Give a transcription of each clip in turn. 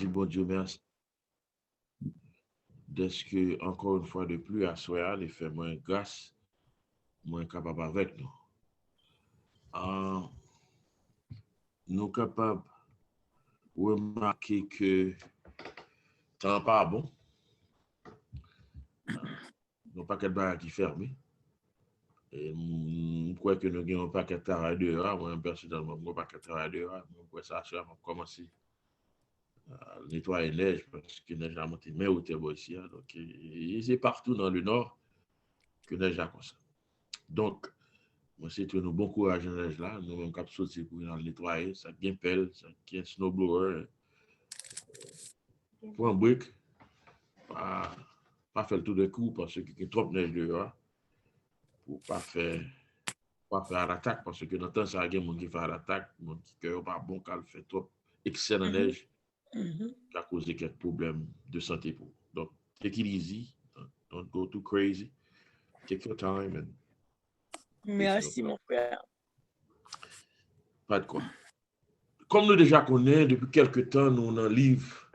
Bon Dieu, merci. Est-ce que, encore une fois de plus, à soi, il fait moins grâce, moins capable avec nous. Ah, nous capables de remarquer que temps pas bon, nous pas quel bar qui fermé. Et je crois que nous avons pas qu'à travailler dehors. Moi, personnellement, je n'ai pas qu'à travailler dehors. Je ça, je vais commencer à nettoyer la neige parce que la neige a monté, mais au Tébo ici. Donc, c'est partout dans le nord que la neige a comme ça. Donc, moi, c'est un bon courage dans la neige là. Nous, même cap sortir pour aller nettoyer. Ça bien pelle, ça qui est snowblower. Pour un brick, pas, pas faire le tour de cou parce qu'il y a trop de neige dehors. Pour pas faire l'attaque parce que dans le temps, ça a des gens qui font l'attaque, mon qui cœur pas bon quand il fait trop excès de Mhm, neige mhm. qui a causé quelques problèmes de santé pour. Donc, take it easy, don't go too crazy, take your time and fix your Merci, car. mon frère. Pas de quoi. Comme nous déjà connaissons, depuis quelques temps, nous on en livre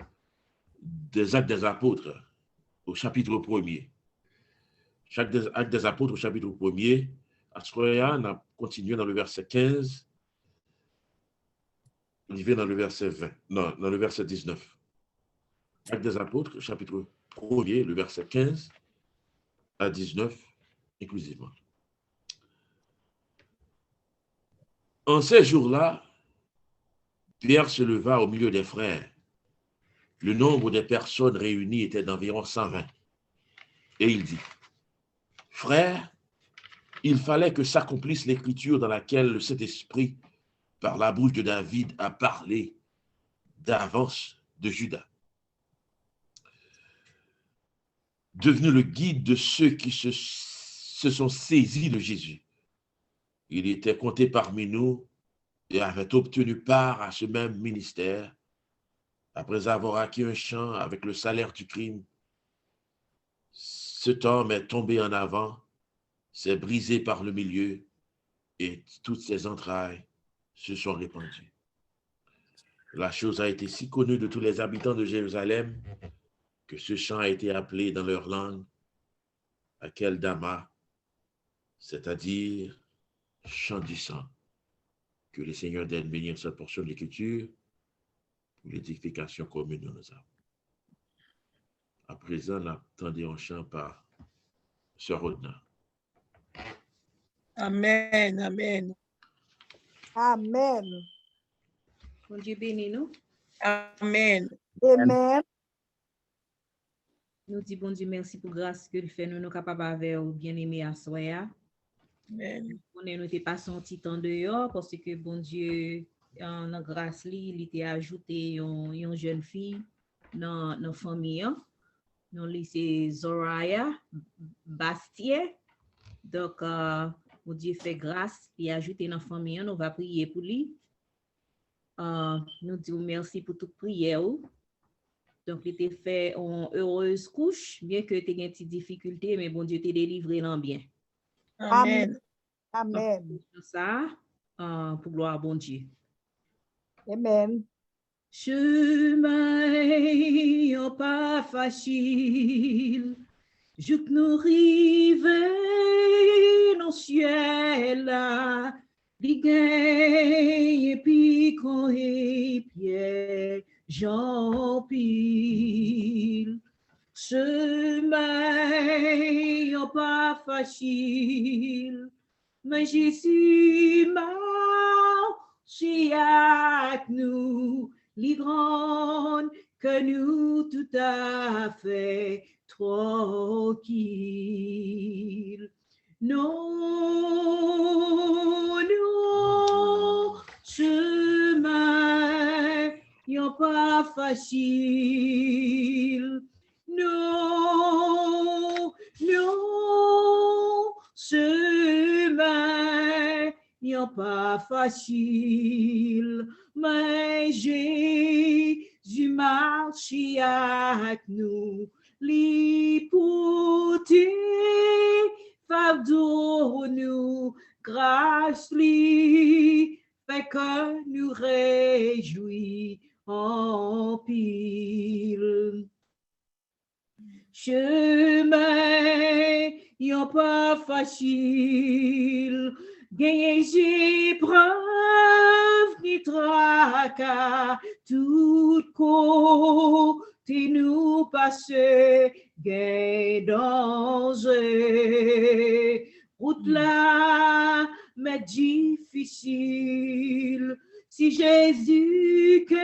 des actes des apôtres au chapitre 1er. Chaque des actes des apôtres au chapitre 1er, à ce moment-là, on a continué dans le verset 15, on y vient dans le verset 20, non, dans le verset 19. Actes des apôtres, chapitre 1er, le verset 15 à 19, inclusivement. En ces jours-là, Pierre se leva au milieu des frères. Le nombre des personnes réunies était d'environ 120. Et il dit, frères, il fallait que s'accomplisse l'écriture dans laquelle le Saint-Esprit, par la bouche de David, a parlé d'avance de Judas, devenu le guide de ceux qui se sont saisis de Jésus. Il était compté parmi nous et avait obtenu part à ce même ministère après avoir acquis un champ avec le salaire du crime. Cet homme est tombé en avant, s'est brisé par le milieu et toutes ses entrailles se sont répandues. La chose a été si connue de tous les habitants de Jérusalem que ce champ a été appelé dans leur langue Akeldama, c'est-à-dire champ du sang. Que le Seigneur donne bénir cette portion de l'Écriture pour l'édification commune de nos âmes. À présent, on attendait un chant par Sœur Rodna. Amen, amen, Amen. Bon Dieu bénit nous. amen. Amen. Nous disons bon Dieu merci pour grâce que le fait nous capables avec ou bien aimé à soi. Amen. On est nous pas son petit temps dehors parce que bon Dieu en grâce il était ajouté une jeune fille dans famille. Nous c'est Zoraya Bastier. Donc bon Dieu fait grâce et ajouté dans famille. Nous va prier pour lui. Nous disons merci pour toute prière. Donc, il était fait en heureuse couche, bien que tu aies une petite difficulté, mais bon Dieu t'a délivré dans bien. Amen. Amen. Amen. Ça, pour gloire à bon Dieu. Amen. Chemin pas facile, je nous rive dans le ciel là, et puis qu'on est pied, j'en pile. Chemin pas facile, mais Jésus marche avec nous, les grands que nous tout à fait tranquille. Non, non, chemin pas facile. Non, non, chemin pas facile, mais Jésus marche avec nous, l'hypothèque fardeau nous, grâce lui, fait que nous réjouis en pile. Chemin, yon pas facile, gagner épreuve ni tracas, tout côté nous passer, gain danger. Route là, mais difficile, si Jésus que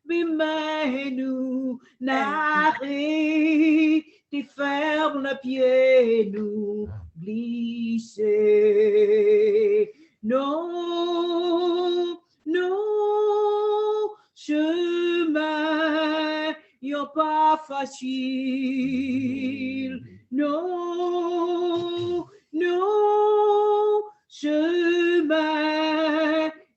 mais nous n'arrête, t'es ferme le pied, nous glisser. Non, non, chemin, yon pas facile. Non, non, chemin,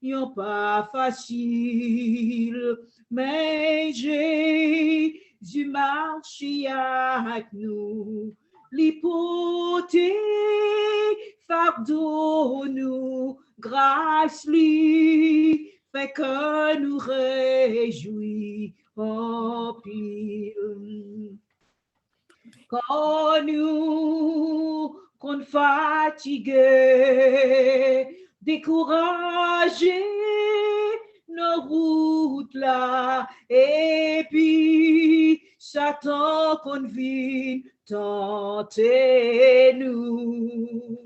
yon pas facile. Mais Jésus marche avec nous, l'hypothèque fardeau nous, grâce lui, fait que nous réjouis en pile. Quand nous, qu'on fatigué, découragé, nos routes là, et puis Satan qu'on vient tenter nous.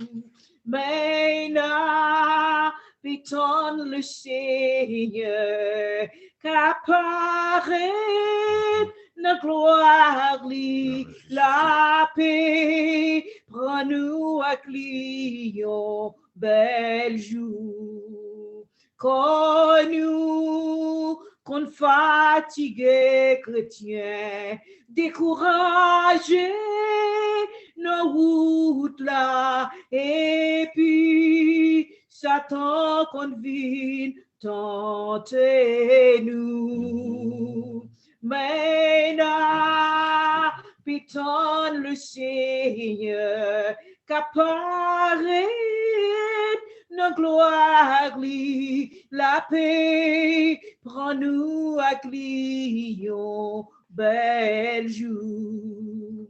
Mais là, piton le Seigneur, qu'apparaît la gloire, la paix, prends-nous à client, bel jour. Quand nous, qu'on fatigué chrétien, découragé, nos routes là, et puis Satan qu'on vient tenter nous. Mais là, piton le Seigneur, qu'apparaît nos gloire, la paix, prends-nous à client, bel jour.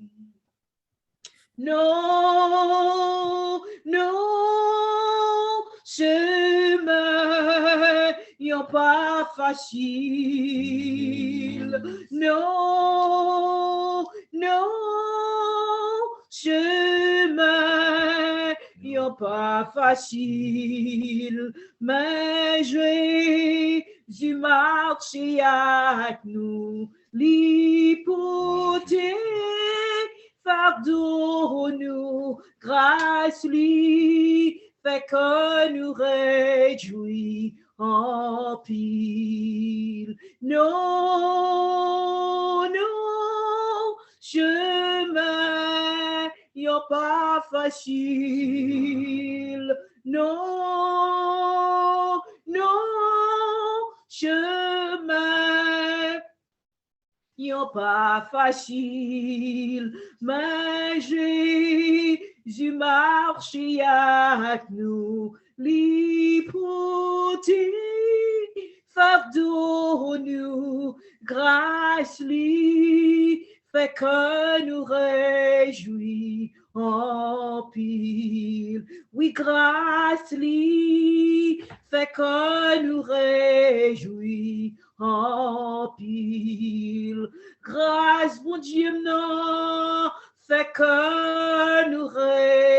Non, non, chemin, yon pas facile. Non, non, chemin, yon pas facile. Mais Jésus marche avec nous, l'hypothèque fardeau nous, grâce lui, fait que nous réjouis en pile. Non, non, chemin, yon pas facile. Non, non, chemin, yon pas facile, mais Jésus marche avec nous, l'hypothèque fardeau nous, grâce lui, fait que nous réjouis en pile. Oui, grâce lui, fait que nous réjouis en pile. Grâce, bon Dieu, non, fait que nous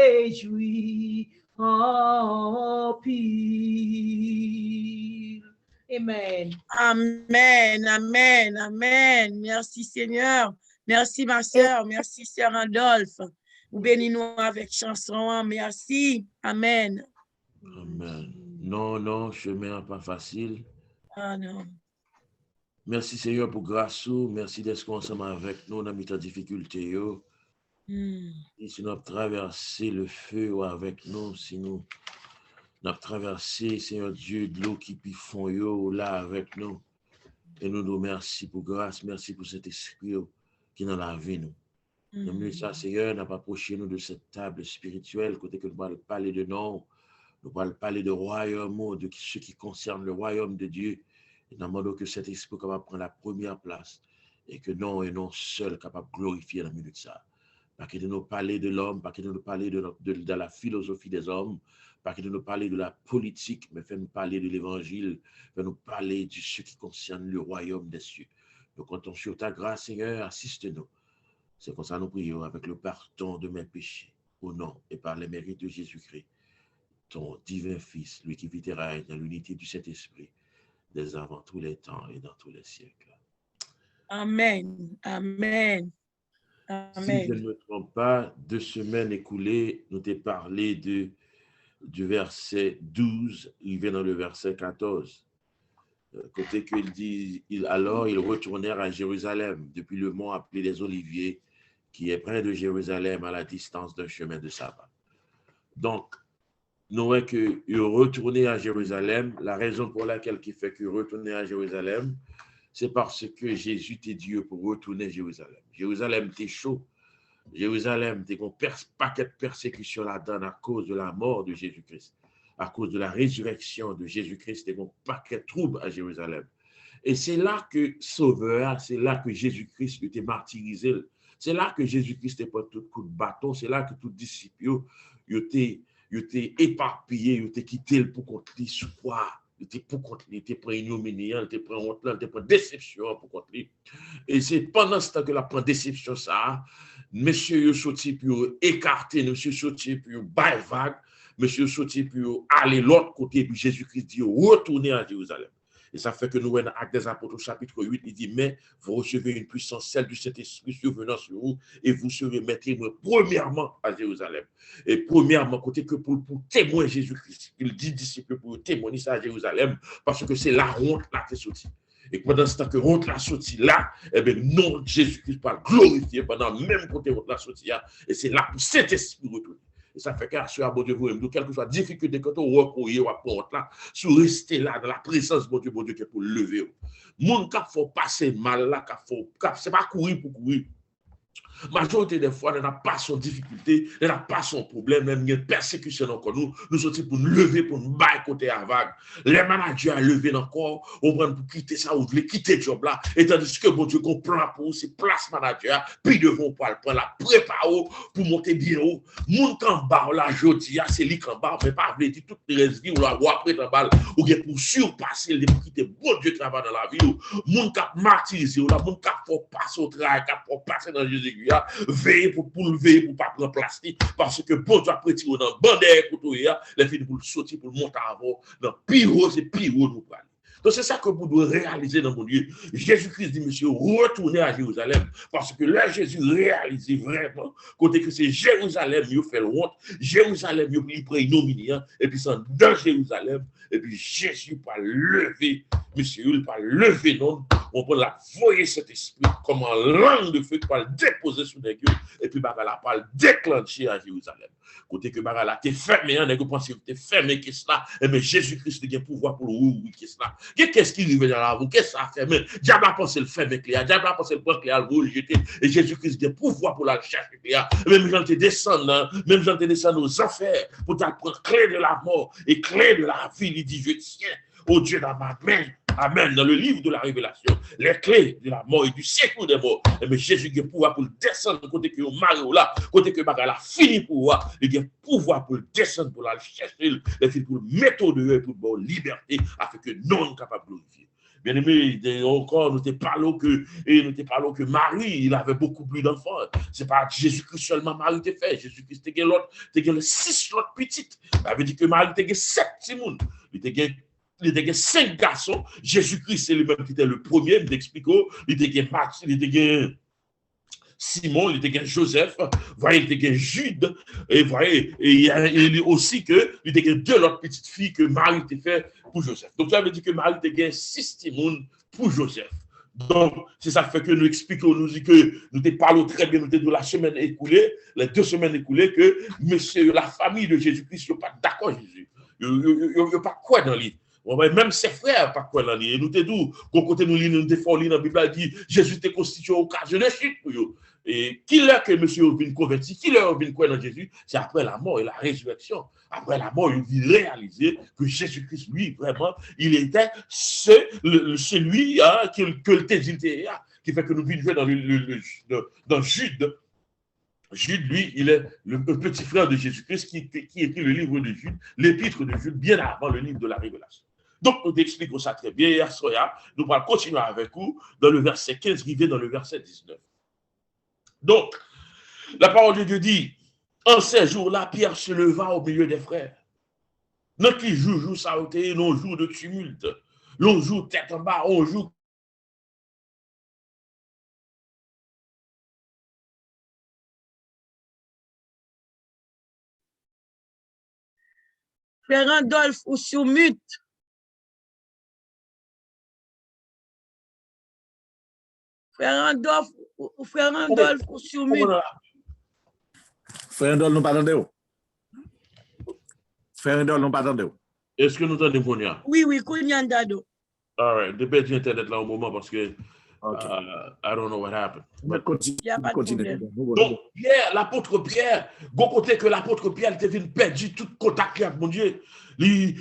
réjouis en pile. Amen. Amen, amen, amen. Merci Seigneur. Merci ma sœur. Merci sœur Randolph. Vous bénis-nous avec chanson. Merci. Amen. Amen. Non, non, chemin pas facile. Ah non. Merci Seigneur pour grâce. Merci d'être ensemble avec nous dans mes difficultés. Et si nous avons traversé le feu avec nous, si nous avons traversé, Seigneur Dieu, de l'eau qui fond là avec nous. Et nous nous remercions pour grâce, merci pour cet esprit qui est dans la vie nous. Nous ça, Seigneur, n'a pas approché nous de cette table spirituelle, côté que nous allons parler de nous allons parler de royaume, de ce qui concerne le royaume de Dieu. Nous demandons que cet esprit capable prendre la première place et que non et non seul capable de glorifier dans la minute ça. Pas que de nous parler de l'homme, pas que de nous parler de la philosophie des hommes, pas que de nous parler de la politique, mais fait nous parler de l'évangile, fait nous parler de ce qui concerne le royaume des cieux. Nous comptons sur ta grâce, Seigneur, assiste-nous. C'est comme ça nous prions avec le pardon de mes péchés, au nom et par les mérites de Jésus-Christ, ton divin Fils, lui qui vit et règne dans l'unité du Saint-Esprit, dès avant tous les temps et dans tous les siècles. Amen. Amen. Amen. Si je ne me trompe pas, 2 semaines écoulées, nous t'ai parlé du verset 12, il vient dans le verset 14. Côté qu'il dit, alors ils retournèrent à Jérusalem, depuis le mont appelé les Oliviers, qui est près de Jérusalem, à la distance d'un chemin de sabbat. Donc, nous voyons qu'ils retournaient à Jérusalem. La raison pour laquelle il fait qu'ils retournaient à Jérusalem, c'est parce que Jésus était Dieu pour retourner à Jérusalem. Jérusalem était chaud. Jérusalem était un paquet de persécutions là-dedans à cause de la mort de Jésus-Christ. À cause de la résurrection de Jésus-Christ, c'était un paquet de troubles à Jérusalem. Et c'est là que Sauveur, c'est là que Jésus-Christ était martyrisé. C'est là que Jésus-Christ était pas tout coup de bâton. C'est là que tous les disciples étaient éparpillés, ils étaient quittés pour contre lui sous quoi. Il était pour contre lui, il était pris ignominie, il était pris honte, il était pris déception pour contre lui. Et c'est pendant ce temps que la prend déception ça, monsieur sorti pour écarter, monsieur sorti pour bailler vague, monsieur sorti pour aller l'autre côté, puis Jésus-Christ dit retourner à Jérusalem. Et ça fait que nous, dans Actes des Apôtres, chapitre 8, il dit, mais vous recevez une puissance, celle du Saint-Esprit survenant sur vous, et vous serez témoins premièrement à Jérusalem. Et premièrement, côté que pour témoigner Jésus-Christ, il dit disciples pour témoigner ça à Jérusalem, parce que c'est la honte là qui est sortie. Et pendant ce temps que honte la sortie là, eh bien, non, Jésus-Christ parle glorifié pendant même côté honte la sortie là, et c'est là pour cet esprit retourner. Et ça fait qu'à ce bon Dieu, vous, quelle que soit la difficulté, quand on recourt ou à porte là, si vous restez là, dans la présence de bon Dieu, qui est pour lever. Mon cas, faut passer mal là, c'est pas courir pour courir. Majorité des fois, on n'a pas son difficulté, on n'a pas son problème, même une persécution encore nous sommes pour nous lever, pour nous bailler côté à vague. Les managers à lever encore, on prend pour quitter ça, ou voulez quitter le job là, et tandis que bon Dieu comprend pour vous, c'est place manager, puis devant pour le prendre la préparer pour monter bien haut. Mon en bas là, jodi, c'est lui en bas, mais pas dire toutes les restes ou la voie après en bas, ou pour surpasser, pour quitter bon Dieu travail dans la vie, mon cap martyrisé, ou là, mon cap pour passer au travail, cap pour passer dans Jésus. Veiller pour lever, pour ne pas prendre plastique, parce que bon Dieu a prêté dans le bandère, pour les filles pour sortir, pour monter avant, dans pire, c'est pire, nous parlons. Donc c'est ça que vous devez réaliser dans mon Dieu. Jésus-Christ dit, monsieur, retournez à Jérusalem, parce que là, Jésus réalise vraiment, côté que c'est Jérusalem, il fait honte, Jérusalem, il prend une et puis c'est dans Jérusalem, et puis Jésus va lever, monsieur, il va lever, non, on peut la voyer cet esprit comme en langue de feu, qui va le déposer sur les gueules, et puis va le déclencher à Jérusalem. Côté que Bagala, t'es fermé, on est que pensé que t'es fermé, qu'est-ce là? Eh bien, Jésus-Christ a le pouvoir pour le oui, qu'est-ce là? Qu'est-ce qui arrive dans la roue? Qu'est-ce que ça a fermé? Diable a pensé le fermer, diable a pensé le prendre, le jeter, et Jésus-Christ a le pouvoir pour la chercher, même j'en te descendre, même j'en te descendre aux affaires, pour t'apprendre clé de la mort et clé de la vie, il dit, je tiens au Dieu dans ma main. Amen. Dans le livre de la Révélation, les clés de la mort et du secours des morts. Mais Jésus a le pouvoir pour le descendre côté que Mario là, côté que Bagala fini pour voir, il a le pouvoir pour le descendre, pour la chercher, pour le mettre au dehors, pour la liberté, afin que non capable de glorifier. Bien aimé, encore, nous te parlons que Marie, il avait beaucoup plus d'enfants. C'est pas Jésus-Christ seulement Marie t'a fait. Jésus-Christ t'a gagné l'autre, t'as gagné 6 autres petites. Ça veut dire que Marie t'a gagné 7 petits. Il était 5 garçons. Jésus-Christ, c'est lui-même qui était le premier, il t'explique. Il était Simon, il était Joseph, voyez, il était Jude, et voyez, il dit aussi que il était 2 autres petites filles que Marie était fait pour Joseph. Donc ça veut dire que Marie était 6 timons pour Joseph. Donc, c'est ça fait que nous expliquons, nous dit que nous te parlons très bien, nous te de la semaine écoulée, les 2 semaines écoulées, que monsieur, la famille de Jésus-Christ, ils ne sont pas d'accord, Jésus. Ils ne pas quoi dans lui. Même ses frères, pas quoi dans lui. Nous te dit, quand côté nous lisons, nous te font lire dans la Bible, dit Jésus t'est constitué occasion de chute pour eux. Et qui l'heure que monsieur vient converti, qui l'heure vient croire dans Jésus, c'est après la mort et la résurrection. Après la mort, il vient réaliser que Jésus-Christ, lui, vraiment, il était celui que le Tézité qui fait que nous vivons dans Jude. Jude, lui, il est le petit frère de Jésus-Christ qui écrit le livre de Jude, l'épître de Jude, bien avant le livre de la Révélation. Donc, nous expliquons ça très bien. Hier soir, nous allons continuer avec vous dans le verset 15, arrivé dans le verset 19. Donc, la parole de Dieu dit, en ces jours-là, Pierre se leva au milieu des frères. Non qui joue ça, non jour de tumulte, non joue tête en bas, on joue. Frère Randolph, ou sur mute. Frère Randolph, ou sur mute. Frère Randolph, nous pas attendons. Frère Randolph, nous pas attendons. Est-ce que nous entendons Kounia? Oui, Kounia Ndado. All right, j'ai perdu Internet là au moment parce que I don't know what happened. Il n'y a pas de problème. Donc, Pierre, l'apôtre Pierre, bon côté que l'apôtre Pierre était venu perdre tout contact avec mon Dieu. Les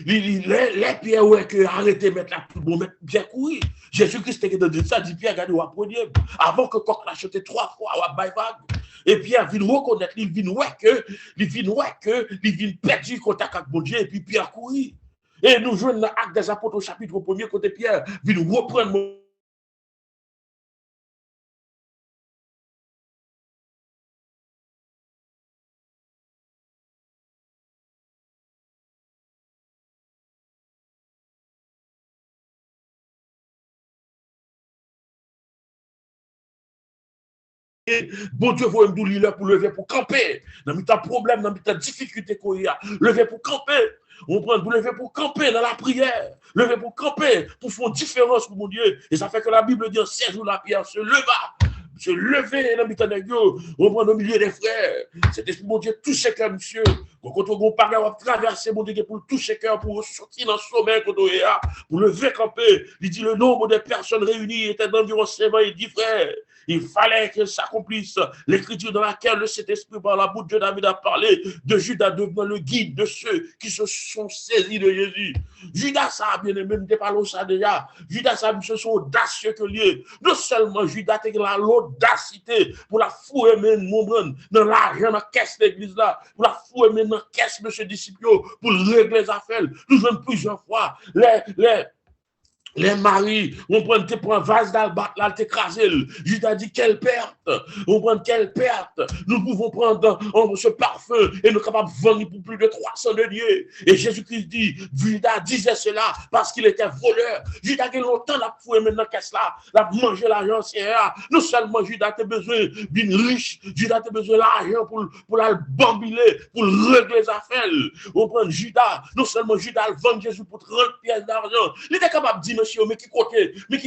Pierre, ouais, que arrêtez de mettre la plus bon, mettre bien courir. Jésus-Christ était dans ça, dit Pierre, regardez, à premier, avant que coq l'a chuté 3 fois, à baïvague. Et Pierre vient reconnaître, il vient perdre le contact avec mon Dieu, et puis Pierre courir. Et nous jouons dans l'acte des apôtres au chapitre 1er, côté Pierre, vient reprendre mon bon Dieu, vous me dire pour lever, pour camper. Dans mes problème, dans mes difficultés qu'on y a, lever pour camper. On prend pour lever pour camper dans la prière, lever pour camper, pour faire une différence pour mon Dieu. Et ça fait que la Bible dit en 16 jours, la pierre se lever dans mes nègres, on prend au milieu des frères. C'est esprit, mon Dieu, touche cœur, monsieur. Quand on parle, on va traverser, mon Dieu, pour toucher cœur, pour sortir dans le sommeil, pour lever camper. Il dit le nombre de personnes réunies était d'environ 70 frères. Il fallait que s'accomplisse l'écriture dans laquelle le Saint-Esprit, par la bouche de David, a parlé de Judas devenant le guide de ceux qui se sont saisis de Jésus. Judas, ça a bien aimé, ne parle ça déjà. Judas, ça se sont audacieux que lié. Non seulement Judas a l'audacité pour la fouer, mais dans l'argent, dans la caisse de l'église là, pour la fouer, mais dans la caisse de ce disciple, pour régler les affaires. Nous jouons plusieurs fois. Les maris, on prend un vase d'albâtre, là, t'écraser. Judas dit quelle perte, on prend quelle perte. Nous pouvons prendre ce parfum et nous sommes capables de vendre pour plus de 300 deniers. Et Jésus-Christ dit, Judas disait cela parce qu'il était voleur. Judas a longtemps la foué maintenant qu'est-ce là, la manger l'argent, c'est non seulement Judas a besoin d'une riche, Judas a besoin de l'argent pour la bambiler, pour régler les affaires. On prend Judas, non seulement Judas vend Jésus pour 30 pièces d'argent, il était capable de dire monsieur, mais qui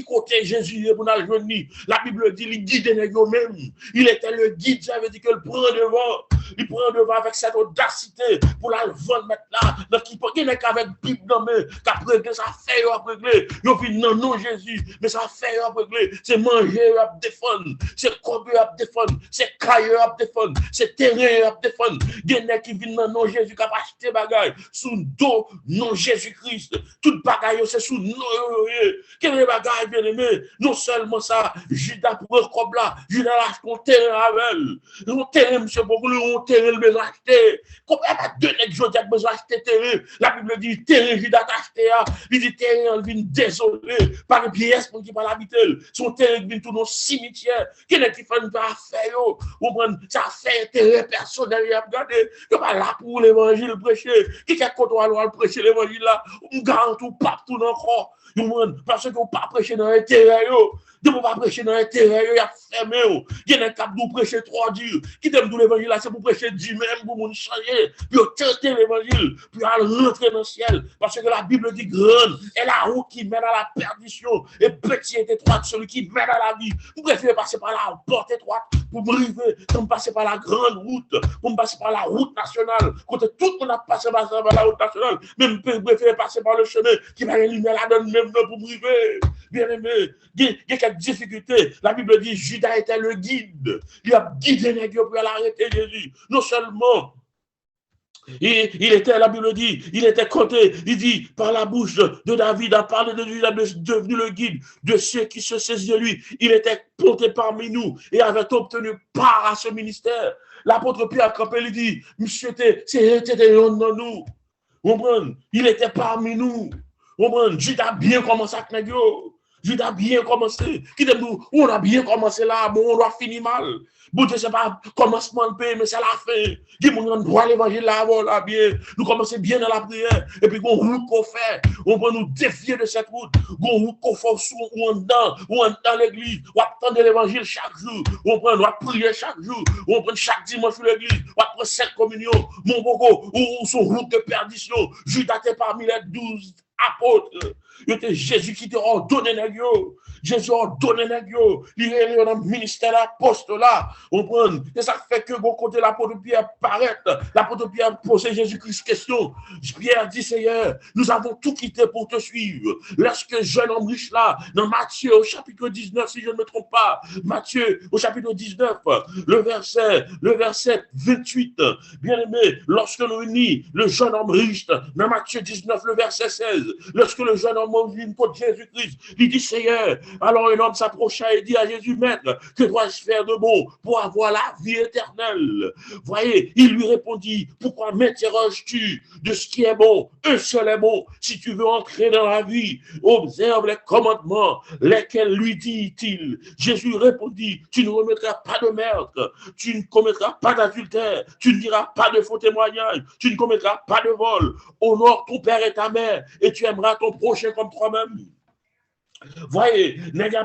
côté Jésus pour nous joindre. La Bible dit il guide lui-même. Il était le guide, ça veut dire qu'il prend devant. Il prend devant avec cette audacité pour la vendre maintenant. Donc il n'est qu'avec Bible dans main, qu'à régler ça fait à régler. Il dit non Jésus, mais ça fait à régler. C'est manger à défendre, c'est combler à défendre, c'est cailler à défendre, c'est terrain à défendre. Il y a qui viennent dans non Jésus qui a acheté bagaille sous dos non Jésus-Christ. Toute bagaille c'est sous non. Quel est bagaille bien aimé? Non seulement ça, Judas pour un comme là, Judas lâche ton terrain avec. Mon terrain, monsieur Bogoulou, mon terrain le besoin acheter. Comme il y a deux nègres qui ont besoin d'acheter terrain. La Bible dit terrain Judas acheté. Il dit terrain, il vient désolé par les pièces pour qui pas l'habiter. Son terrain vient tout dans le cimetière. Quel est qui fait une affaire? On prend ça fait terrain personnel. Il a regardé. Il pas là pour l'évangile prêcher. Qui est content à prêcher l'évangile là? On garantit pas tout encore. Parce qu'on ne pas prêcher dans l'intérieur. De ne pas prêcher dans l'intérieur, il y a fermé. Il y a un cap de prêcher 3 jours. Qui t'aime tout l'évangile là, c'est pour prêcher 10 même, pour nous changer. Puis tenter l'évangile, puis rentrer dans le ciel. Parce que la Bible dit grande est la route qui mène à la perdition. Et petit est étroite celui qui mène à la vie. Vous préférez passer par la porte étroite pour m'arriver, pour me passer par la grande route, pour me passer par la route nationale. Quand tout le monde a passé par la route nationale, même préférer passer par le chemin qui va éliminer la donne même pour m'arriver. Bien aimé, il y a quelques difficultés. La Bible dit Judas était le guide. Il a guidé les gars pour arrêter Jésus. Non seulement il était, la Bible dit, il était compté, il dit, par la bouche de David, a parlé de lui, il est devenu le guide de ceux qui se saisissent de lui. Il était compté parmi nous et avait obtenu part à ce ministère. L'apôtre Pierre, quand il dit, monsieur, c'était un de nous. Il était parmi nous. Judas a bien commencé à Négio. Judas a bien commencé. On a bien commencé là, mais on doit finir mal. Bon Dieu, c'est pas commencement de paix, mais c'est la fin. Dis mon droit l'évangile là, bien. Nous commençons bien dans la prière. Et puis, on route qu'on fait. On va nous défier de cette route. On route qu'on fait ou en dans l'église. On attend l'évangile chaque jour. On va prier chaque jour. On prend chaque dimanche sur l'église. On prend 7 communions. Mon bogo, ou son route de perdition. Judas était parmi les 12 apôtres. C'était Jésus qui t'a ordonné. Jésus a ordonné. Il est dans le ministère apostolat. On prend. Et ça fait que bon côté l'apôtre Pierre paraît. L'apôtre Pierre pose Jésus-Christ question. Pierre dit Seigneur, nous avons tout quitté pour te suivre. Lorsque jeune homme riche là, dans Matthieu au chapitre 19, si je ne me trompe pas, Matthieu au chapitre 19, le verset 28, bien aimé, lorsque nous unit le jeune homme riche, dans Matthieu 19, le verset 16, lorsque le jeune homme vient pour Jésus-Christ, il dit Seigneur, alors un homme s'approcha et dit à Jésus, Maître, que dois-je faire de bon pour avoir la vie éternelle? Voyez, il lui répondit, pourquoi m'interroges-tu de ce qui est bon? Un seul est bon. Si tu veux entrer dans la vie, observe les commandements, lesquels lui dit-il. Jésus répondit, tu ne remettras pas de meurtre, tu ne commettras pas d'adultère, tu ne diras pas de faux témoignages, tu ne commettras pas de vol, honore ton père et ta mère, et tu aimeras ton prochain comme toi-même. Voyez,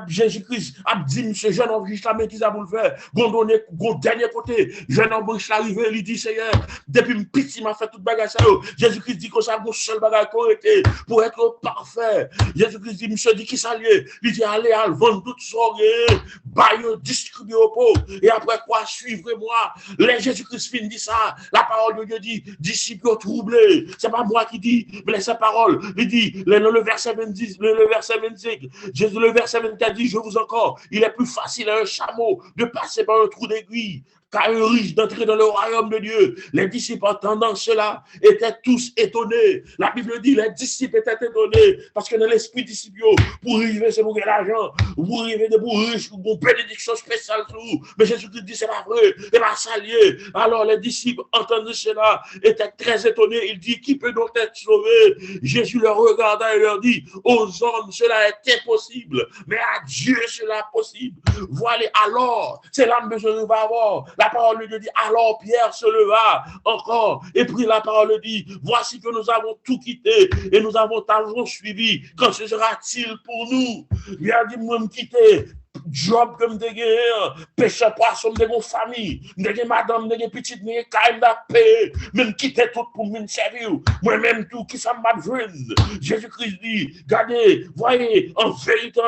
Jésus-Christ a dit, monsieur jeune homme riche, la main qu'ils a voulu faire, gon dernier côté, jeune homme riche arrivé, il dit, Seigneur, depuis une petite m'a fait toute bagage ça. Jésus-Christ dit que ça, mon seul bagage correcté pour être parfait. Jésus-Christ dit, monsieur dit qui s'allie, il dit, allez, à vendre toute soirée, baille, distribuer aux pauvres, et après quoi, suivez-moi. Les Jésus-Christ finit dit ça, la parole de Dieu dit, disciples troublés, c'est pas moi qui dis, mais sa parole, il dit, le verset 26, le verset 25, Jésus, le verset 24 dit, je vous encore, il est plus facile à un chameau de passer par un trou d'aiguille qu'à un riche d'entrer dans le royaume de Dieu. Les disciples, entendant cela, étaient tous étonnés. La Bible dit, les disciples étaient étonnés, parce que dans l'esprit disciple, pour arriver, c'est pour l'argent, pour arriver de pour riche, pour une bénédiction spéciale sur vous. Mais Jésus-Christ dit, c'est pas vrai, et pas salier. Alors les disciples, entendant cela, étaient très étonnés. Il dit, qui peut donc être sauvé? Jésus leur regarda et leur dit, aux hommes, cela est impossible, mais à Dieu, cela est possible. Voilà, alors, c'est l'âme que je va avoir. La parole de Dieu dit, alors Pierre se leva encore et prit la parole dit, voici que nous avons tout quitté et nous avons suivi. Quand ce sera-t-il pour nous? Il a dit, moi me quitter. Job comme des guerres, pêcheur poisson de mon famille, de madame, de petite, de caille paix, même quitter tout pour me servir, moi-même tout qui ça m'a joué. Jésus-Christ dit, regardez, voyez, en vérité,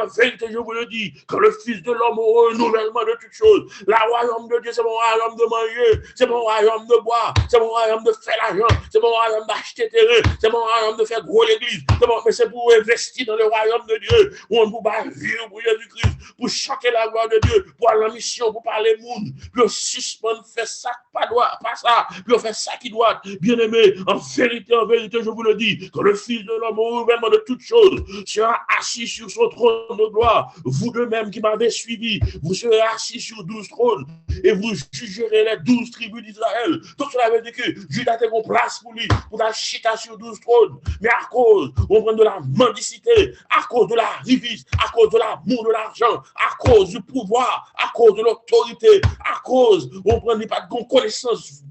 je vous le dis, que le Fils de l'homme aura un renouvellement de toutes choses. La royaume de Dieu, c'est mon royaume de manger, c'est mon royaume de boire, c'est mon royaume de faire l'argent, c'est mon royaume d'acheter terrain, c'est mon royaume de faire gros l'église, mais c'est pour investir dans le royaume de Dieu, où on peut vivre pour Jésus-Christ, pour chanter la gloire de Dieu, pour aller en mission, pour parler monde, puis on suspend, fait ça, pas ça, puis on fait ça qui doit, bien aimé, en vérité, je vous le dis, que le Fils de l'homme, au gouvernement de toutes choses, sera assis sur son trône de gloire. Vous de même qui m'avez suivi, vous serez assis sur 12 trônes, et vous jugerez les 12 tribus d'Israël. Tout cela veut dire que Judas a une place pour lui, pour la chita sur 12 trônes, mais à cause, on prend de la mendicité, à cause de la rivisse, à cause de l'amour de l'argent, à cause du pouvoir, à cause de l'autorité, à cause, on prend pas de connaissance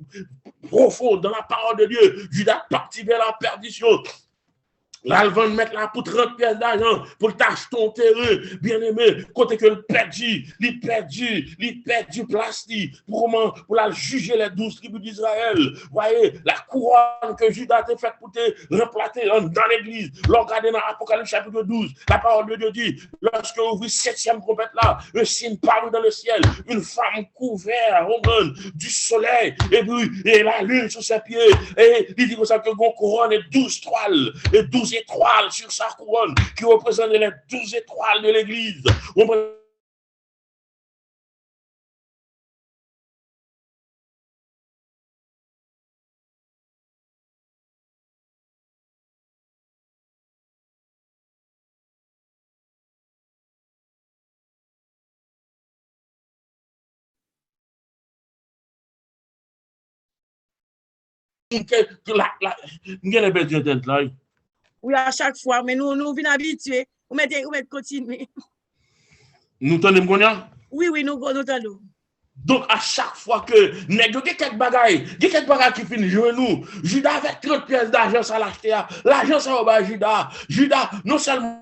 profonde dans la parole de Dieu, Judas partit vers la perdition. Là, le vend mettre là pour 30 pièces d'argent pour t'acheter ton terrain, bien aimé, côté que le perdu place pour comment, pour la juger les 12 tribus d'Israël. Voyez, la couronne que Judas a fait pour te remplacer dans l'église. Regardez dans l'Apocalypse chapitre 12, la parole de Dieu dit, lorsque vous ouvrez 7e trompette là, un signe parut dans le ciel, une femme couverte, du soleil, et la lune sur ses pieds, et il dit comme ça que mon couronne est 12 toiles, et 12 étoiles sur sa couronne, qui représentent les 12 étoiles de l'église. Oui, à chaque fois, mais nous venons habitués. Vous mettez continuer. Nous tenons bien? Oui, nous tenons. Donc, à chaque fois que il y a quelques bagailles qui finissent jouer nous, Judas avec 30 pièces d'argent, ça l'acheter. L'argent, ça va Judas. Judas, non seulement.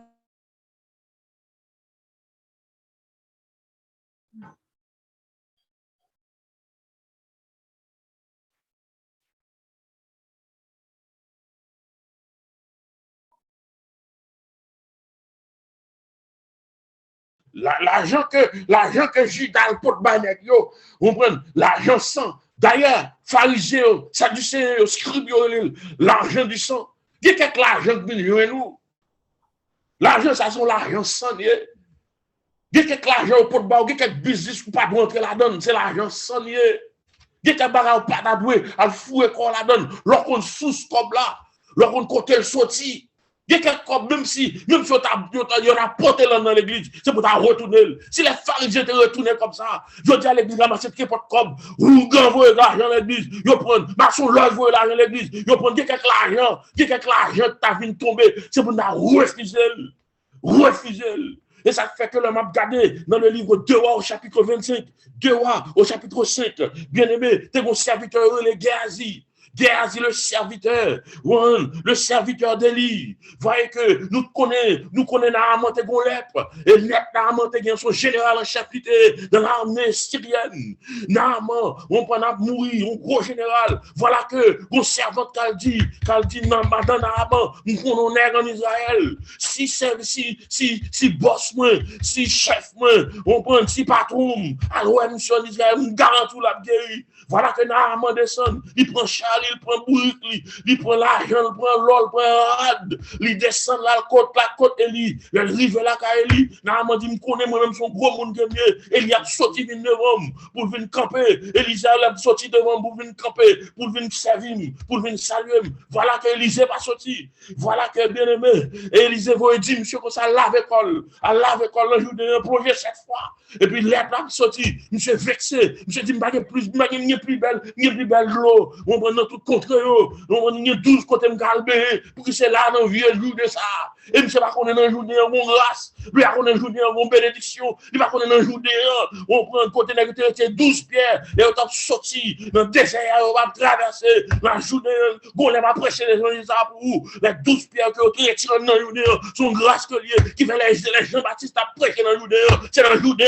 L'argent que Judas pour yo, vous comprenez, l'argent sang. D'ailleurs, pharisiens, sadducéens, scribes, l'argent du sang. Il y a quelques l'argent que nous. L'argent, ça sont l'argent sang. Il y a quelques l'argent au pot de bas, il y a quelques business pour pas rentrer la donne, c'est l'argent sang. Il y a quelques bagages pas d'abouer, à fouer quoi la donne, lorsqu'on sous comme là, lorsqu'on côté le sorti. Il y a quelques même si il y a porté là dans l'église, c'est pour retourner. Si les pharisiens étaient retournés comme ça, je dis à l'église, ramasser qui porte comme, vous envoyez l'argent à l'église, vous prenez, marchons l'autre, vous l'argent à l'église, vous prenez quelques l'argent que ta vie tomber, c'est pour refuser. Et ça fait que le m'a regardé dans le livre 2 Rois au chapitre 25, 2 Rois au chapitre 5, bien aimé, t'es mon serviteur, les Géasi. Géasi, le serviteur d'Élie. Voyez que nous connaissons Naaman te gon lèpre. Et Naaman te gen son général en chapitre dans l'armée syrienne. Naaman, on prend à mourir, un gros général. Voilà que mon servant qu'elle dit Naaman, on est en Israël. Si boss moi, si chef moi, on prend si patron, alors monsieur en Israël, on garantit la guerre. Voilà que Naaman descend, il prend Charles, il prend Bourrique, il prend l'argent, il prend l'or, il prend Rad, il descend la côte Élie, il arrive là qu'à Élie. Naaman dit, je connais moi-même son gros monde de mieux. Élie a sorti devant pour venir camper. Élisée a sorti devant pour venir camper, pour venir servir, pour venir saluer. Voilà que Élisée va sortir. Voilà que bien aimé. Élisée va dire, monsieur, que ça lave école, le jour de un projet cette fois. Et puis l'air a sorti, monsieur vexé, monsieur dit, il plus belle l'eau. On prend tout contre eux. On prend 12 côtés m'galbé pour que c'est là dans le vieux jour de ça. Et monsieur va connaître un jour de mon grâce. Lui va connaître un jour de mon bénédiction. Il va connaître un jour de on prend un côté négatif 12 pierres et on t'a sorti dans le désert, on va traverser la journée. On va prêcher les gens pour vous. Les 12 pierres que vous retirez dans le journée sont grâce que lié qui fait les Jean-Baptiste à prêcher dans le journée. C'est dans le journée,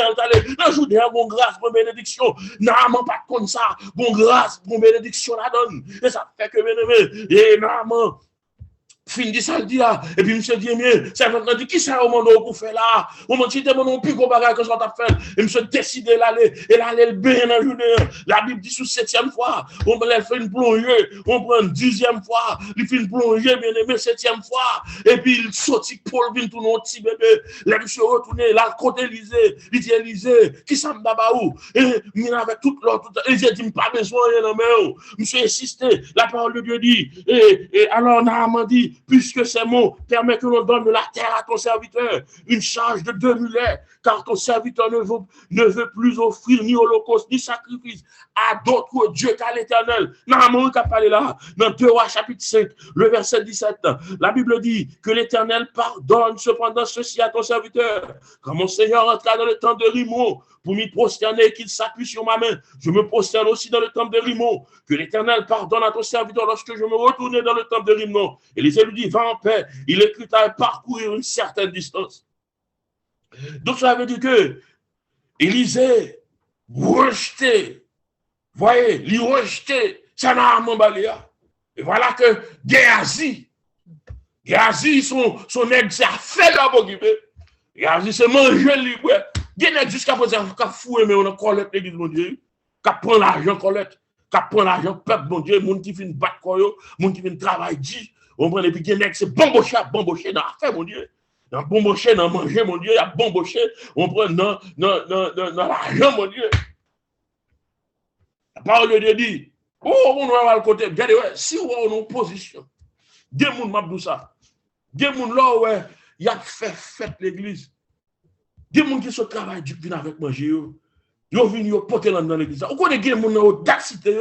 dans le journée, bon grâce, bon bénédiction. Normalement pas comme ça. Bon grâce, bon bénédiction la donne. Et ça fait que bien aimé. Et normalement, fin dit ça le dit là. Et puis monsieur dit, mais ça va dire qui ça au monde pour faire là? Au monde c'était mon plus gros bagage que ça t'a fait. Et monsieur décidé d'aller et l'aller le bien dans la journée. La Bible dit sous 7e fois, on va faire une plongée, on prend une 10e fois, il fait une plongée bien aimé 7e fois. Et puis il sortit Paul vient tout notre petit bébé. Là monsieur retourné là côté Élysée, il dit Élysée, qui ça me babaou? Et il avec toute l'autre, Élysée dit pas besoin rien non mais monsieur insisté, la parole de Dieu dit et alors Naaman dit puisque ces mots permettent que l'on donne de la terre à ton serviteur, une charge de 2 mulets, car ton serviteur ne veut plus offrir ni holocauste, ni sacrifice à d'autres dieux qu'à l'Éternel. Naaman qui a parlé là, dans 2 Rois chapitre 5, le verset 17, la Bible dit que l'Éternel pardonne cependant ceci à ton serviteur. Quand mon Seigneur entra dans le temps de Rimon pour m'y prosterner et qu'il s'appuie sur ma main. Je me prosterne aussi dans le temple de Rimon. Que l'Éternel pardonne à ton serviteur lorsque je me retournais dans le temple de Rimon. Élisée lui dit, va en paix. Il est plus à parcourir une certaine distance. Donc ça veut dire que Élisée rejeté, voyez, lui rejeté, ça n'a pas baléa. Et voilà que Géasi, son nègre, ça fait la boquibé. Géasi, c'est manger libre. Génèque jusqu'à présent, qui a foué, mais on a collecte l'église, mon Dieu, qui prend l'argent collecte, qui prend l'argent peuple, mon Dieu, moun qui finit battre koyo, moun qui finit travail dit, on prend les puis Génèque, c'est bomboché dans l'affaire, mon Dieu. Dans bomboché, dans manger, mon Dieu, il y a bomboché, on prend dans l'argent, mon Dieu. La parole de Dieu dit, oh, on va le côté, regardez, si on est en position, des gens m'abdou ça, des gens là, ouais, il y a fait l'église, des gens qui se travaillent du pain avec manger, ils viennent, ils portent dans l'église. Vous connaissez des gens qui ont audacité,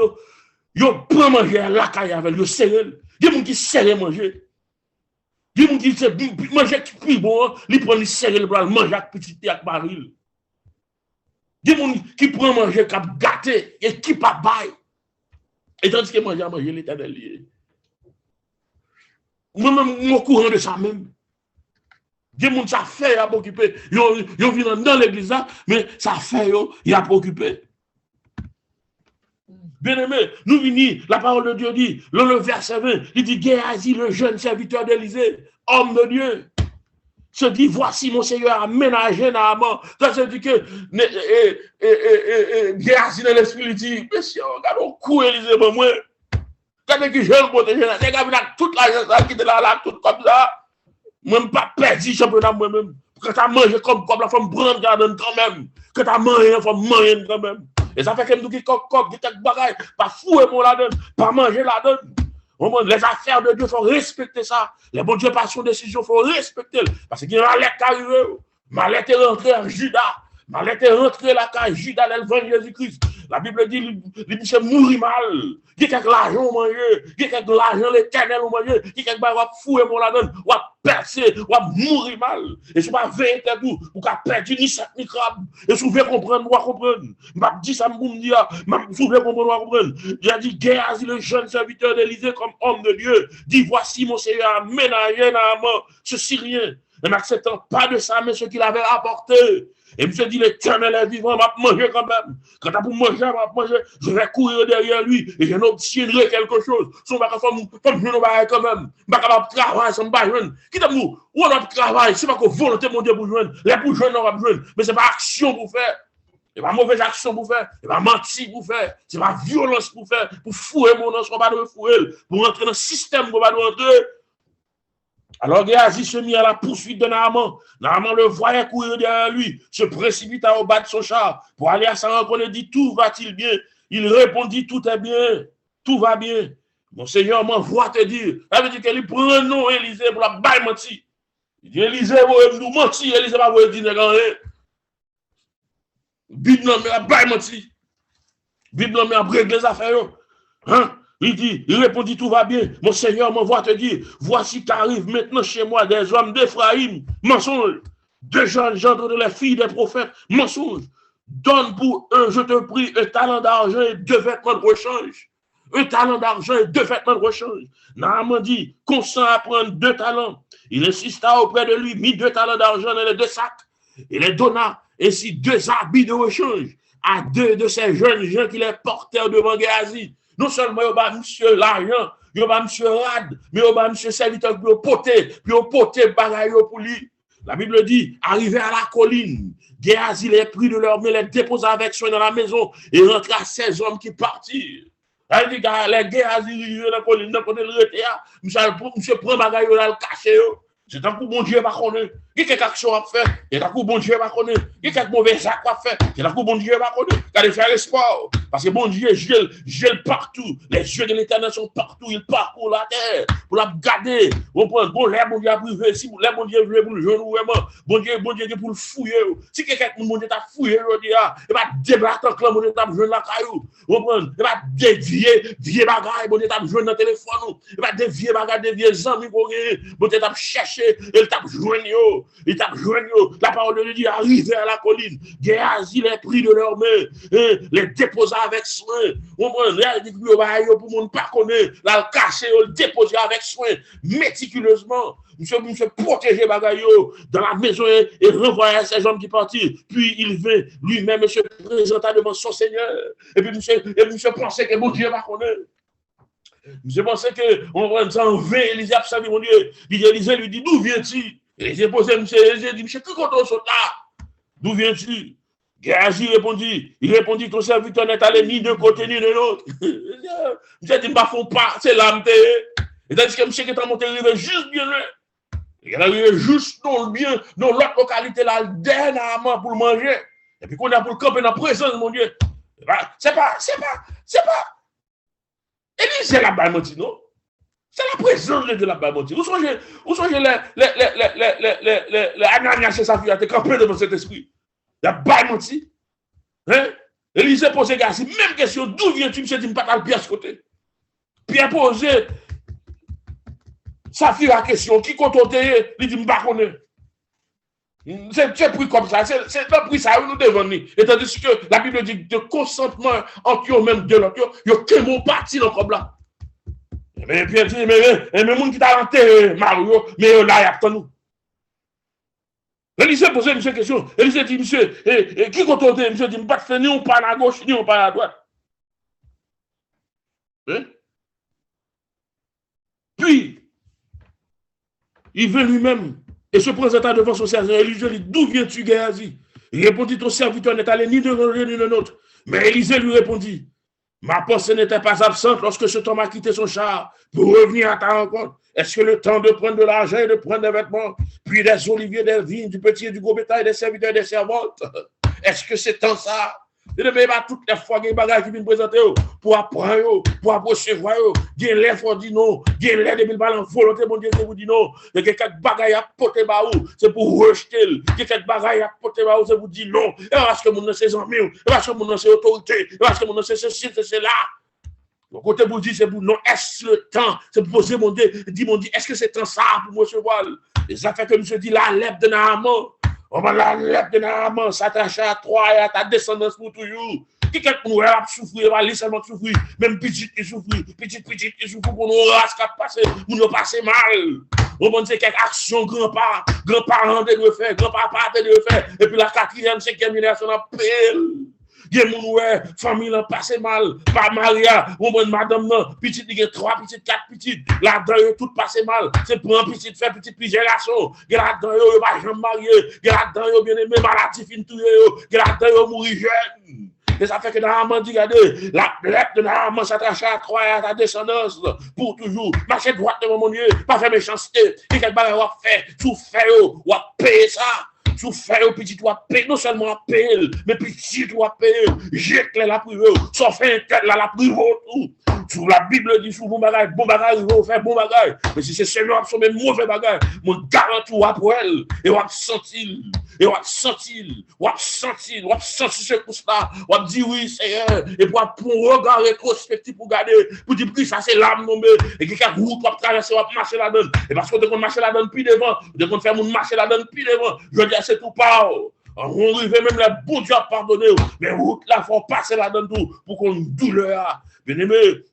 ils prennent manger à la caille avec, ils serrent, des gens qui serrent manger. Des gens qui manger qui plus bon, ils prennent les serrer le bras, manger avec petit thé avec baril. Des gens qui prennent manger qui gâté et qui pas bail. Et tandis que manger l'Éternel lié. Moi-même, je suis au courant de ça même. Des gens ça fait à occuper. Ils viennent dans l'église là, mais ça fait il a occupé. Bien-aimé, nous venons, la parole de Dieu dit, le verset 20, il dit, Géasi, le jeune serviteur d'Élysée, homme de Dieu, se dit, voici mon Seigneur a ménagé Naaman. Ça se dit que Géasi dans l'esprit, il dit, monsieur, regarde au cou Élysée, moi, regardez que je vais me protéger, regarde toute l'argent qui était là, tout comme ça, même pas perdu championnat moi-même. Quand tu as mangé comme la femme brande garden quand même, quand tu as mangé, il faut manger quand même. Et ça fait que nous qui coq, qui quelques bagailles, pas fouer mon la donne, pas manger la donne. Les affaires de Dieu, il faut respecter ça. Les bons dieux par son décision, il faut respecter. Parce qu'il y a Malek qui arrive. Malek est rentré en Judas. Malek est rentré là quand Judas l'a vendu Jésus-Christ. La Bible dit, il dit, c'est mourir mal. Il y a quelques l'argent au manger. Il y a quelques l'argent l'éternel au manger. Il y a quelques bagailles, fouer mon la donne, ou à percer, ou à mourir mal. Et si vous avez fait tout, vous avez perdu ni sac ni crabe. Et si vous voulez comprendre, vous comprendre. Je dis ça, je dis, si vous voulez comprendre, vous comprendre. Il a dit, Géasi, le jeune serviteur d'Élysée, comme homme de Dieu, dit, voici mon Seigneur a ménagé Naaman, ce Syrien, en n'acceptant pas de ça, mais ce qu'il avait apporté. Et monsieur dit, l'Éternel est vivant, m'a manger quand même. Quand t'as pour manger, m'a manger, je vais courir derrière lui et je n'obtiendrai quelque chose. Son bac comme je ne quand même. Pas capable de travailler sans pas jeune. Qui t'a dit, où on a travail, c'est pas que volonté mon Dieu pour joindre. Les pour joindre, on va joindre. Mais c'est pas action pour faire. C'est pas mauvaise action pour faire. C'est pas mentir pour faire. C'est pas violence pour faire. Pour fouer mon nom, on va devoir fouer. Pour rentrer dans le système, on va devoir rentrer. Alors Géasi se mit à la poursuite de Naaman. Naaman le voyait courir derrière lui, se précipita au bas de son char pour aller à sa rencontre et dit, tout va-t-il bien? Il répondit, tout est bien, tout va bien. Mon Seigneur m'envoie te dire. Ça veut dire qu'il prend un nom Élisée pour la baille menti. Il dit, Élisée, vous nous mentir, Élisée va vous dire, rien. Bible non, mais la baille menti. Bible non, mais à régler les affaires. Hein? Il répondit, tout va bien. Mon Seigneur m'envoie te dire, voici qu'arrivent maintenant chez moi des hommes d'Éphraïm. Mensonge. Deux jeunes gendres de la fille des prophètes. Mensonge. Donne pour eux, je te prie, un talent d'argent et 2 vêtements de rechange. Un talent d'argent et 2 vêtements de rechange. Naaman dit, consent à prendre 2 talents. Il insista auprès de lui, mit 2 talents d'argent dans les 2 sacs. Et les donna ainsi 2 habits de rechange à 2 de ces jeunes gens qui les portèrent devant Géasi. Non seulement il y a monsieur l'argent, il y a monsieur rad, mais il y a monsieur serviteur qui a poté bagaille pour lui. La Bible dit, arrivé à la colline, Géasi les prit de leurs mains, les déposa avec soin dans la maison et rentra 16 hommes qui partirent. Elle dit, les Géasi arrivent dans la colline, dans le côté de l'ETA, monsieur prend bagaille dans le cachet. C'est un coup bon Dieu va connaître. Il y a quelque action à faire. Il y a un coup bon Dieu va connaître. Il y a quelque mauvais acte à faire. Il y a un coup bon Dieu va connaître. Il y a des faire espoir. Parce que bon Dieu gèle partout. Les yeux de l'Éternel sont partout. Il parcourt la terre pour la garder. On prend bon l'air, bon Dieu a privé. Si l'air, bon Dieu veut pour le genou, vraiment. Bon Dieu pour le fouiller. Si quelqu'un, bon Dieu t'a fouillé, il va débattre en clan, bon Dieu t'a besoin de la caillou. On prend, il va dévier bagaille, bon Dieu t'a besoin de téléphone. Il va dévier bagaille, dévier amis, bon Dieu t'a cherché, il t'a besoin de il t'a joint, la parole de Dieu arrivé à la colline, Géasi les pris de leurs mains, les déposa avec soin, on prend les pour mon pas connaître, la caché, le déposer avec soin, méticuleusement, monsieur protéger bagayo dans la maison et renvoyer ces hommes qui partirent, puis il vint lui-même se présenter devant son Seigneur, et puis monsieur pensait que mon Dieu va connaître. Je pensais que on va en vain, Élisée a salué mon Dieu. Élisée lui dit, d'où viens-tu? Élisée posait, Élisée dit, monsieur, qui compte on saute là? D'où viens-tu? Géasi répondit, il répondit, ton serviteur n'est allé ni d'un côté ni de l'autre. Monsieur dit, bah, font pas, c'est l'âme. Et tandis que monsieur qui est monté, il arrive juste bien loin. Il arrive juste dans le bien, dans l'autre localité là, dernièrement pour le manger. Et puis qu'on a pour le camper dans la présence, mon Dieu. C'est pas. Élisée la baille non? C'est la présence de la baille Où sont les Ananias et Saphira qui campé devant cet esprit? La baille hein? Élisée posait Géasi, même question, d'où viens-tu? Monsieur dit, je ne pas le Pierre à ce côté. Pierre posait Saphira question, qui compte au théâtre? Il dit, je ne pas connaître. C'est pris comme ça, c'est pas pris ça, nous devons nous. Et tandis que la Bible dit de consentement entre eux même de l'autre, il y a que mon parti dans comme là. Mais Pierre dit, mais monde qui t'a enterré, Mario, mais là, il y a nous. Élisée posait une question. Élisée dit, monsieur, qui compte au monsieur dit, pas de ni on pas à gauche, ni on pas à droite. Hein? Puis, il veut lui-même. Et se présenta devant son serviteur. Élisée lui dit, d'où viens-tu, Géasi? Il répondit, ton serviteur n'est allé ni de l'un ni de l'autre. Mais Élisée lui répondit, ma pensée n'était pas absente lorsque cet homme a quitté son char pour revenir à ta rencontre. Est-ce que le temps de prendre de l'argent et de prendre des vêtements, puis des oliviers, des vignes, du petit et du gros bétail, des serviteurs et des servantes? Est-ce que c'est tant ça? Il ne peut pas toutes les fois qu'il y a des bagages qui viennent présenter pour apprendre, pour recevoir. Il y a l'air pour dire non. Il y a l'air de mille balles en volonté, mon Dieu, qui vous dit non. Il y a quelques bagages à porter bas c'est pour rejeter. Il y a quelques bagages à porter bas c'est pour dire non. Et parce que mon nom c'est amis, et parce que mon nom c'est autorité, et parce que mon nom c'est ceci, c'est là. Le côté pour dire c'est pour non, est-ce le temps? C'est pour poser mon Dieu, dit mon Dieu, est-ce que c'est temps ça pour me recevoir? Les affaires que monsieur dit la lèvre de Naaman. On va la lèvre de Naaman s'attacher à toi et à ta descendance pour toujours. Qui quelqu'un nous a souffert, va aller seulement souffrir. Même petit qui souffre, petit qui souffre pour nous race qui a passé, pour nous passer mal. On va dire quelques actions grands-parents de faire, grands-papas de faire. Et puis la 4e, 5e génération a payé. Il y a mon famille là passé mal, par Maria, on prend madame non, petite il y a 3 petites, 4 petites, là-dedans tout passé mal, c'est pour un petit faire petite génération, là-dedans yo pas jamais marié, là-dedans yo bien aimé maladie fin tout yo, là-dedans yo mourir jeune. Et ça fait que Naaman dit, regardez, la lettre de Naaman s'attache à toi et à ta descendance pour toujours. Marchez droit devant mon Dieu, pas faire méchanceté. Et quelque chose à faire, tout faire, ou à payer ça. Tout faire, petit, tu vas payer, non seulement à payer, mais petit, tu vas payer. Jette-les la privé, sauf un tel la privé, tout. Sur la Bible dit, sous bon bagage, il va faire bon bagage. Mais si c'est Seigneur, son même mauvais bagage, mon garantie ou après elle, et on va sentir, ce coup-là, on va dire oui, Seigneur, et pour un regard rétrospectif pour garder, pour dire, oui, ça c'est l'âme nommée, et quelqu'un route, on va traverser, on va marcher là-dedans. Et parce qu'on doit marcher là-dedans plus devant, on doit faire mon marcher là-dedans plus devant, je dis, c'est tout pas. On arrive même les bons Dieu à pardonner, mais route là, il faut passer là-dedans tout, pour qu'on douleur. Bien aimé,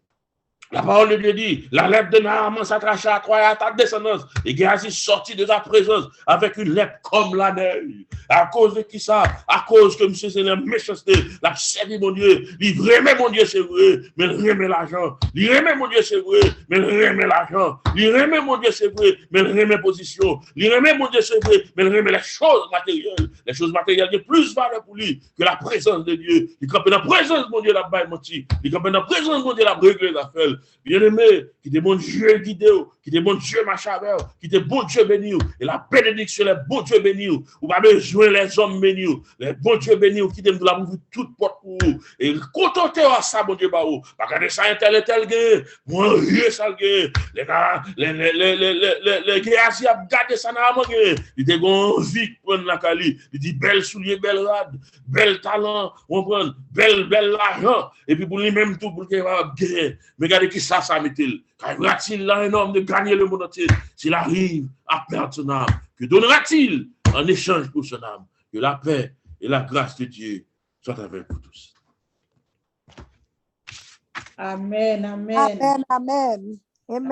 la parole de Dieu dit, la lèvre de Naaman s'attacha à toi et à ta descendance. Et Géasi sortit de ta présence avec une lèvre comme la neige. À cause de qui ça? À cause que monsieur c'est la méchanceté, la servi mon Dieu. Il remet mon Dieu, c'est vrai, mais il remet l'argent. Il remet mon Dieu, c'est vrai, mais il remet l'argent. Il remet mon Dieu, c'est vrai, mais il remet position. Il remet mon Dieu, c'est vrai, mais il remet les choses matérielles. Les choses matérielles ont plus valeur pour lui que la présence de Dieu. Il campe dans la présence de mon Dieu, la baille menti. Il campe dans la présence de mon Dieu, la régler les affaires. Bien-aimé, qui est bon Dieu guidé, qui est bon Dieu machabeur, qui est bon Dieu béni, et la bénédiction, les bons Dieu béni, ou pas besoin les hommes bénis, les bons Dieu bénis, qui t'aiment de la mouvoir toute porte pour vous, et contentez à ça, bon Dieu, bao, pas regarder ça, un tel et tel gain, moi, rien ça gain, les Géasi a gardé ça dans la main, il dit, on vit pour la Cali, il dit, belle soulier, belle rade, bel talent, on prend, belle l'argent, et puis pour lui-même tout, pour qu'il va gagner, mais regardez qui ça met-il, car il là un homme de gagner le monde entier, s'il arrive à perdre son âme, Que donnera-t-il en échange pour son âme? Que la paix et la grâce de Dieu soient avec vous tous. Amen, amen. Amen. Amen. Amen.